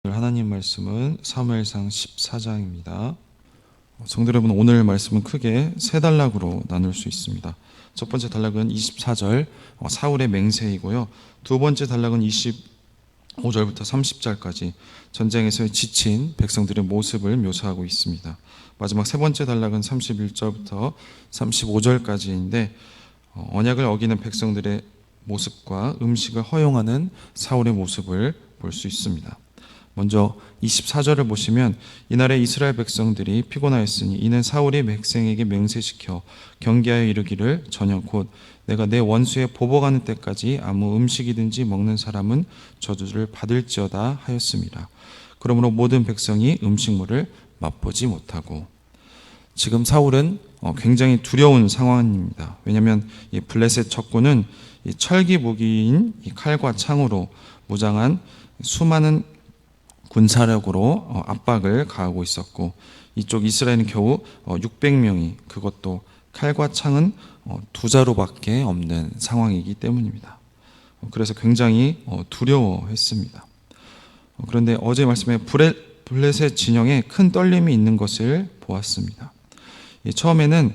하나님 말씀은 사무엘상 14장입니다. 성도 여러분, 오늘 말씀은 크게 세 단락으로 나눌 수 있습니다. 첫 번째 단락은 24절 사울의 맹세이고요. 두 번째 단락은 25절부터 30절까지 전쟁에서 지친 백성들의 모습을 묘사하고 있습니다. 마지막 세 번째 단락은 31절부터 35절까지인데 언약을 어기는 백성들의 모습과 음식을 허용하는 사울의 모습을 볼 수 있습니다. 먼저 24절을 보시면 이날에 이스라엘 백성들이 피곤하였으니 이는 사울이 백성에게 맹세시켜 경계하여 이르기를 저녁 곧 내가 내 원수에 보복하는 때까지 아무 음식이든지 먹는 사람은 저주를 받을지어다 하였습니다. 그러므로 모든 백성이 음식물을 맛보지 못하고, 지금 사울은 굉장히 두려운 상황입니다. 왜냐하면 이 블레셋 적군은 이 철기 무기인 이 칼과 창으로 무장한 수많은 군사력으로 압박을 가하고 있었고, 이쪽 이스라엘은 겨우 600명이, 그것도 칼과 창은 두 자루밖에 없는 상황이기 때문입니다. 그래서 굉장히 두려워했습니다. 그런데 어제 말씀에 블레셋 진영에 큰 떨림이 있는 것을 보았습니다. 처음에는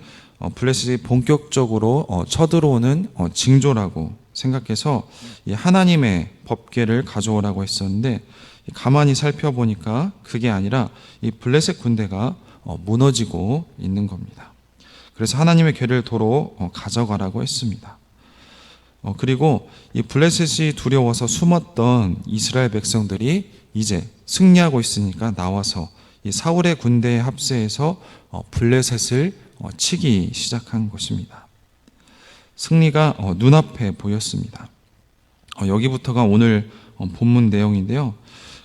블레셋이 본격적으로 쳐들어오는 징조라고 생각해서 하나님의 법궤를 가져오라고 했었는데, 가만히 살펴보니까 그게 아니라 이 블레셋 군대가 무너지고 있는 겁니다. 그래서 하나님의 궤를 도로 가져가라고 했습니다. 그리고 이 블레셋이 두려워서 숨었던 이스라엘 백성들이 이제 승리하고 있으니까 나와서 이 사울의 군대에 합세해서 블레셋을 치기 시작한 것입니다. 승리가 눈앞에 보였습니다. 여기부터가 오늘 본문 내용인데요.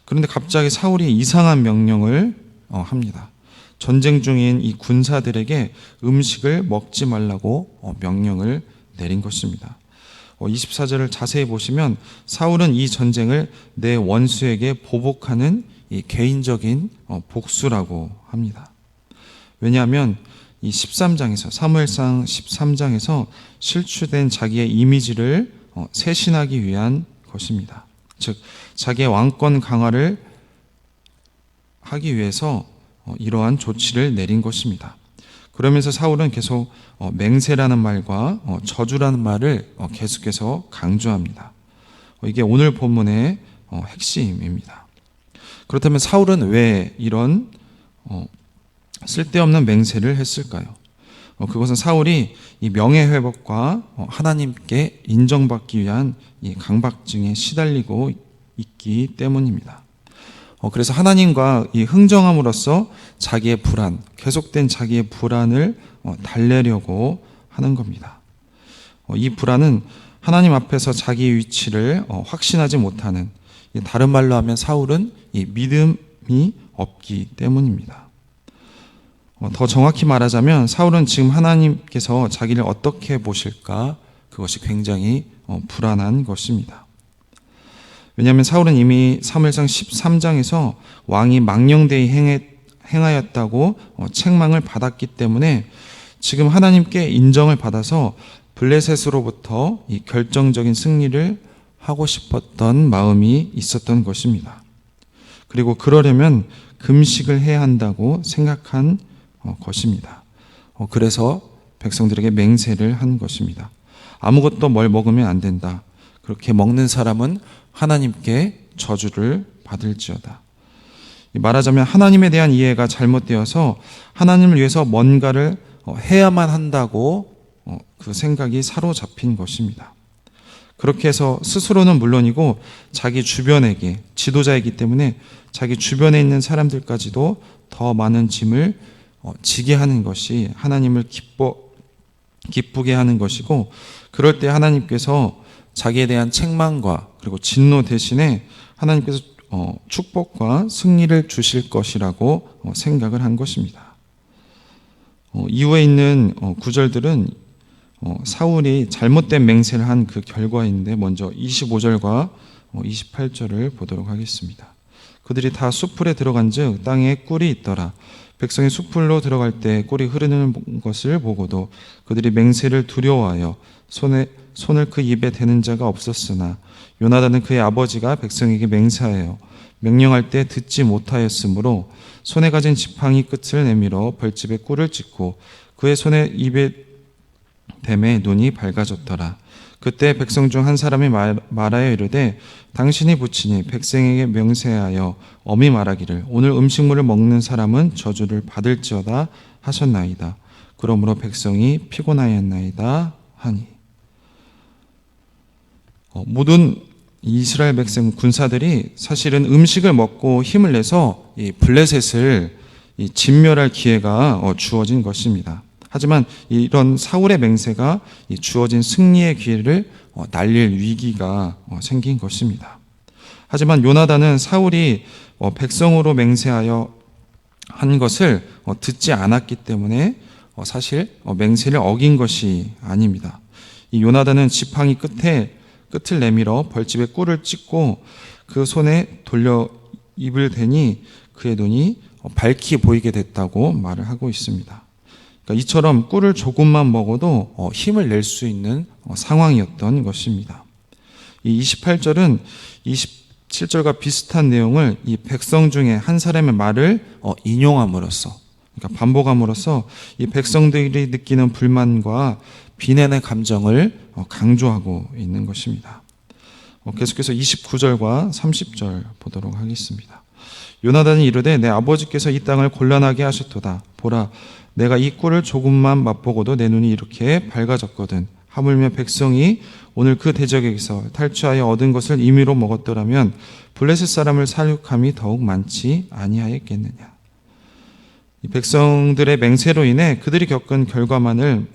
그런데 갑자기 사울이 이상한 명령을 합니다. 전쟁 중인 이 군사들에게 음식을 먹지 말라고 명령을 내린 것입니다. 24절을 자세히 보시면 사울은 이 전쟁을 내 원수에게 보복하는 이 개인적인 복수라고 합니다. 왜냐하면 이 13장에서, 사무엘상 13장에서 실추된 자기의 이미지를 쇄신하기 위한 것입니다. 즉 자기의 왕권 강화를 하기 위해서 이러한 조치를 내린 것입니다. 그러면서 사울은 계속 맹세라는 말과 저주라는 말을 계속해서 강조합니다. 이게 오늘 본문의 핵심입니다. 그렇다면 사울은 왜 이런 쓸데없는 맹세를 했을까요? 그것은 사울이 이 명예회복과 하나님께 인정받기 위한 이 강박증에 시달리고 있기 때문입니다. 그래서 하나님과 이 흥정함으로써 자기의 불안, 계속된 자기의 불안을 달래려고 하는 겁니다. 이 불안은 하나님 앞에서 자기의 위치를 확신하지 못하는, 다른 말로 하면 사울은 이 믿음이 없기 때문입니다. 더 정확히 말하자면 사울은 지금 하나님께서 자기를 어떻게 보실까, 그것이 굉장히 불안한 것입니다. 왜냐하면 사울은 이미 사무엘상 13장에서 왕이 망령되이 행하였다고 책망을 받았기 때문에 지금 하나님께 인정을 받아서 블레셋으로부터 이 결정적인 승리를 하고 싶었던 마음이 있었던 것입니다. 그리고 그러려면 금식을 해야 한다고 생각한 것입니다. 그래서 백성들에게 맹세를 한 것입니다. 아무것도 뭘 먹으면 안 된다. 그렇게 먹는 사람은 하나님께 저주를 받을지어다. 말하자면 하나님에 대한 이해가 잘못되어서 하나님을 위해서 뭔가를 해야만 한다고 그 생각이 사로잡힌 것입니다. 그렇게 해서 스스로는 물론이고 자기 주변에게, 지도자이기 때문에 자기 주변에 있는 사람들까지도 더 많은 짐을 지게 하는 것이 하나님을 기쁘게 하는 것이고, 그럴 때 하나님께서 자기에 대한 책망과 그리고 진노 대신에 하나님께서 축복과 승리를 주실 것이라고 생각을 한 것입니다. 이후에 있는 구절들은 사울이 잘못된 맹세를 한 그 결과인데, 먼저 25절과 28절을 보도록 하겠습니다. 그들이 다 숲풀에 들어간즉 땅에 꿀이 있더라. 백성이 숲풀로 들어갈 때 꿀이 흐르는 것을 보고도 그들이 맹세를 두려워하여 손을 그 입에 대는 자가 없었으나 요나단은 그의 아버지가 백성에게 맹세하여 명령할 때 듣지 못하였으므로 손에 가진 지팡이 끝을 내밀어 벌집에 꿀을 찍고 그의 손에 입에 댐에 눈이 밝아졌더라. 그때 백성 중 한 사람이 말하여 이르되 당신이 부치니 백성에게 명세하여 엄히 말하기를 오늘 음식물을 먹는 사람은 저주를 받을지어다 하셨나이다. 그러므로 백성이 피곤하였나이다 하니. 모든 이스라엘 백성 군사들이 사실은 음식을 먹고 힘을 내서 이 블레셋을 진멸할 기회가 주어진 것입니다. 하지만 이런 사울의 맹세가 주어진 승리의 기회를 날릴 위기가 생긴 것입니다. 하지만 요나단은 사울이 백성으로 맹세하여 한 것을 듣지 않았기 때문에 사실 맹세를 어긴 것이 아닙니다. 이 요나단은 지팡이 끝을 내밀어 벌집에 꿀을 찍고 그 손에 돌려 입을 대니 그의 눈이 밝게 보이게 됐다고 말을 하고 있습니다. 그러니까 이처럼 꿀을 조금만 먹어도 힘을 낼 수 있는 상황이었던 것입니다. 이 28절은 27절과 비슷한 내용을 이 백성 중에 한 사람의 말을 인용함으로써, 그러니까 반복함으로써 이 백성들이 느끼는 불만과 비난의 감정을 강조하고 있는 것입니다. 계속해서 29절과 30절 보도록 하겠습니다. 요나단이 이르되 내 아버지께서 이 땅을 곤란하게 하셨도다. 보라, 내가 이 꿀을 조금만 맛보고도 내 눈이 이렇게 밝아졌거든. 하물며 백성이 오늘 그 대적에게서 탈취하여 얻은 것을 임의로 먹었더라면 블레셋 사람을 살육함이 더욱 많지 아니하였겠느냐. 이 백성들의 맹세로 인해 그들이 겪은 결과만을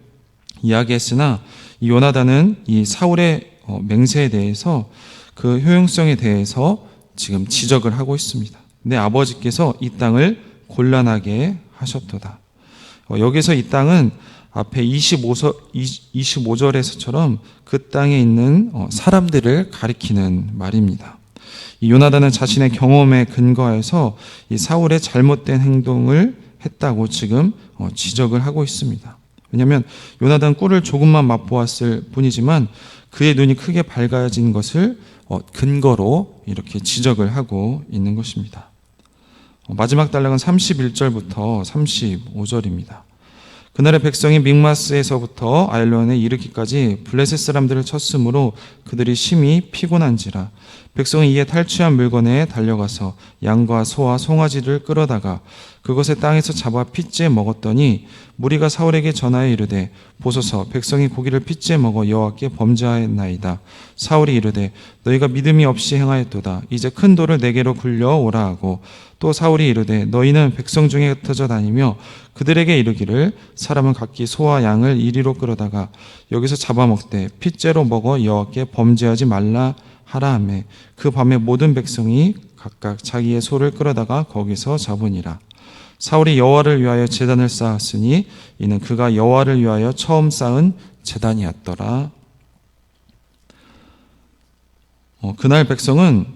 이야기했으나 이 요나단은 이 사울의 맹세에 대해서 그 효용성에 대해서 지금 지적을 하고 있습니다. 내 아버지께서 이 땅을 곤란하게 하셨도다. 여기서 이 땅은 앞에 25절에서처럼 그 땅에 있는 사람들을 가리키는 말입니다. 이 요나단은 자신의 경험에 근거해서 이 사울의 잘못된 행동을 했다고 지금 지적을 하고 있습니다. 왜냐하면 요나단 꿀을 조금만 맛보았을 뿐이지만 그의 눈이 크게 밝아진 것을 근거로 이렇게 지적을 하고 있는 것입니다. 마지막 단락은 31절부터 35절입니다. 그날의 백성이 믹마스에서부터 아얄론에 이르기까지 블레셋 사람들을 쳤으므로 그들이 심히 피곤한지라. 백성이 이에 탈취한 물건에 달려가서 양과 소와 송아지를 끌어다가 그것의 땅에서 잡아 핏째 먹었더니 무리가 사울에게 전하여 이르되 보소서 백성이 고기를 핏째 먹어 여호와께 범죄하였나이다. 사울이 이르되 너희가 믿음이 없이 행하였도다. 이제 큰 돌을 내게로 굴려오라 하고 또 사울이 이르되 너희는 백성 중에 흩어져 다니며 그들에게 이르기를 사람은 각기 소와 양을 이리로 끌어다가 여기서 잡아먹되 핏째로 먹어 여호와께 범죄하지 말라 하라 하며 그 밤에 모든 백성이 각각 자기의 소를 끌어다가 거기서 잡으니라. 사울이 여호와를 위하여 제단을 쌓았으니 이는 그가 여호와를 위하여 처음 쌓은 제단이었더라. 그날 백성은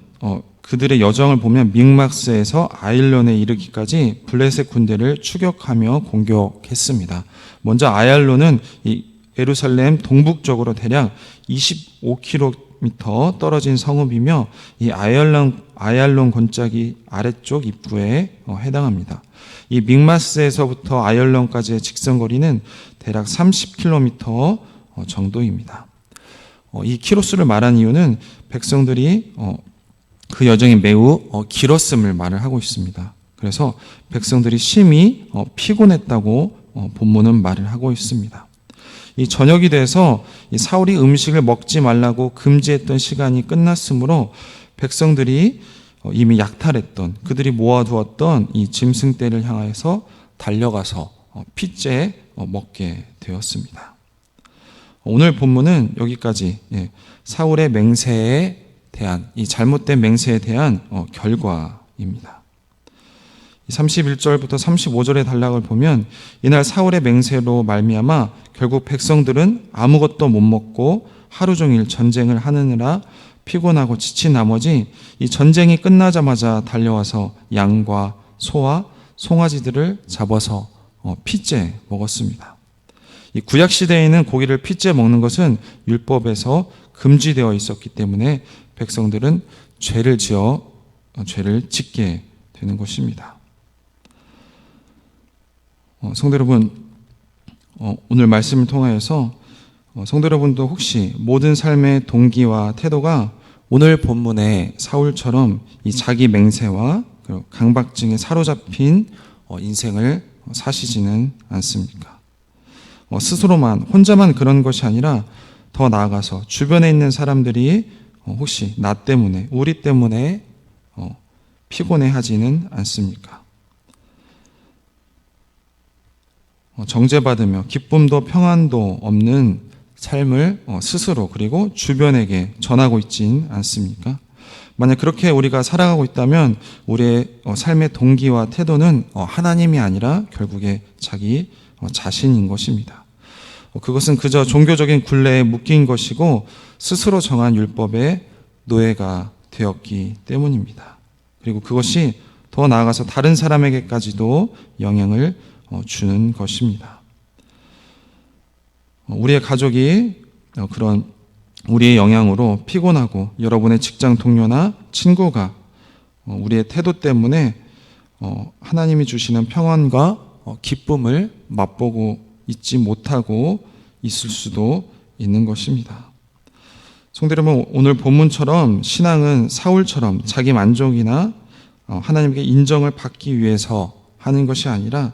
그들의 여정을 보면 믹마스에서 아얄론에 이르기까지 블레셋 군대를 추격하며 공격했습니다. 먼저 아얄론은 이 예루살렘 동북쪽으로 대략 25km 떨어진 성읍이며 이 아얄론 골짜기 아래쪽 입구에 해당합니다. 이 믹마스에서부터 아얄론까지의 직선거리는 대략 30km 정도입니다. 이 키로수를 말한 이유는 백성들이 그 여정이 매우 길었음을 말을 하고 있습니다. 그래서 백성들이 심히 피곤했다고 본문은 말을 하고 있습니다. 이 저녁이 돼서 이 사울이 음식을 먹지 말라고 금지했던 시간이 끝났으므로 백성들이 이미 약탈했던 그들이 모아두었던 이 짐승떼를 향해서 달려가서 핏째 먹게 되었습니다. 오늘 본문은 여기까지 사울의 맹세에 대한 이 잘못된 맹세에 대한 결과입니다. 31절부터 35절의 단락을 보면 이날 사울의 맹세로 말미암아 결국 백성들은 아무것도 못 먹고 하루 종일 전쟁을 하느라 피곤하고 지친 나머지 이 전쟁이 끝나자마자 달려와서 양과 소와 송아지들을 잡아서 핏째 먹었습니다. 이 구약 시대에는 고기를 핏째 먹는 것은 율법에서 금지되어 있었기 때문에 백성들은 죄를 지어 죄를 짓게 되는 것입니다. 성도 여러분, 오늘 말씀을 통하여서 성도 여러분도 혹시 모든 삶의 동기와 태도가 오늘 본문의 사울처럼 이 자기 맹세와 강박증에 사로잡힌 인생을 사시지는 않습니까? 스스로만 혼자만 그런 것이 아니라 더 나아가서 주변에 있는 사람들이 혹시 나 때문에 우리 때문에 피곤해하지는 않습니까? 정죄받으며 기쁨도 평안도 없는 삶을 스스로 그리고 주변에게 전하고 있진 않습니까? 만약 그렇게 우리가 살아가고 있다면 우리의 삶의 동기와 태도는 하나님이 아니라 결국에 자기 자신인 것입니다. 그것은 그저 종교적인 굴레에 묶인 것이고 스스로 정한 율법의 노예가 되었기 때문입니다. 그리고 그것이 더 나아가서 다른 사람에게까지도 영향을 주는 것입니다. 우리의 가족이 그런 우리의 영향으로 피곤하고 여러분의 직장 동료나 친구가 우리의 태도 때문에 하나님이 주시는 평안과 기쁨을 맛보고 있지 못하고 있을 수도 있는 것입니다. 성도 여러분, 오늘 본문처럼 신앙은 사울처럼 자기 만족이나 하나님께 인정을 받기 위해서 하는 것이 아니라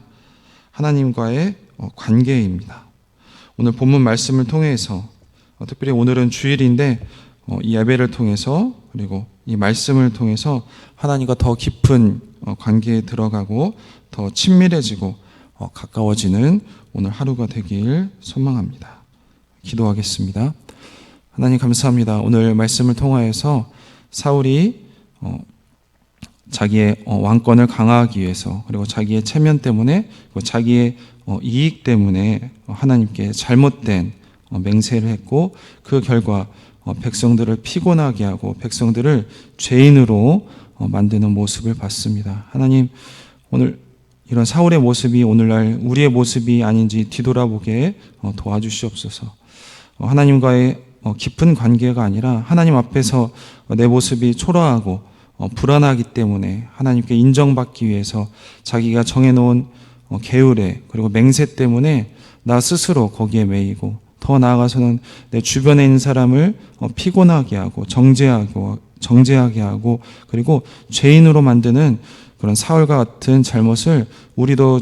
하나님과의 관계입니다. 오늘 본문 말씀을 통해서 특별히 오늘은 주일인데 이 예배를 통해서 그리고 이 말씀을 통해서 하나님과 더 깊은 관계에 들어가고 더 친밀해지고 가까워지는 오늘 하루가 되길 소망합니다. 기도하겠습니다. 하나님 감사합니다. 오늘 말씀을 통하여서 사울이 자기의 왕권을 강화하기 위해서 그리고 자기의 체면 때문에 그리고 자기의 이익 때문에 하나님께 잘못된 맹세를 했고 그 결과 백성들을 피곤하게 하고 백성들을 죄인으로 만드는 모습을 봤습니다. 하나님, 오늘 이런 사울의 모습이 오늘날 우리의 모습이 아닌지 뒤돌아보게 도와주시옵소서. 하나님과의 깊은 관계가 아니라 하나님 앞에서 내 모습이 초라하고 불안하기 때문에 하나님께 인정받기 위해서 자기가 정해놓은 계율에 그리고 맹세 때문에 나 스스로 거기에 매이고 더 나아가서는 내 주변에 있는 사람을 피곤하게 하고 정죄하게 하고 그리고 죄인으로 만드는 그런 사울과 같은 잘못을 우리도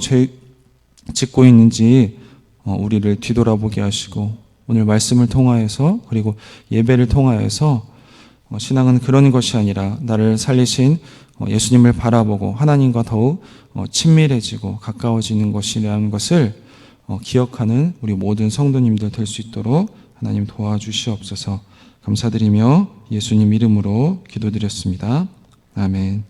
짓고 있는지 우리를 뒤돌아보게 하시고 오늘 말씀을 통하여서 그리고 예배를 통하여서 신앙은 그런 것이 아니라 나를 살리신 예수님을 바라보고 하나님과 더욱 친밀해지고 가까워지는 것이라는 것을 기억하는 우리 모든 성도님들 될 수 있도록 하나님 도와주시옵소서. 감사드리며 예수님 이름으로 기도드렸습니다. 아멘.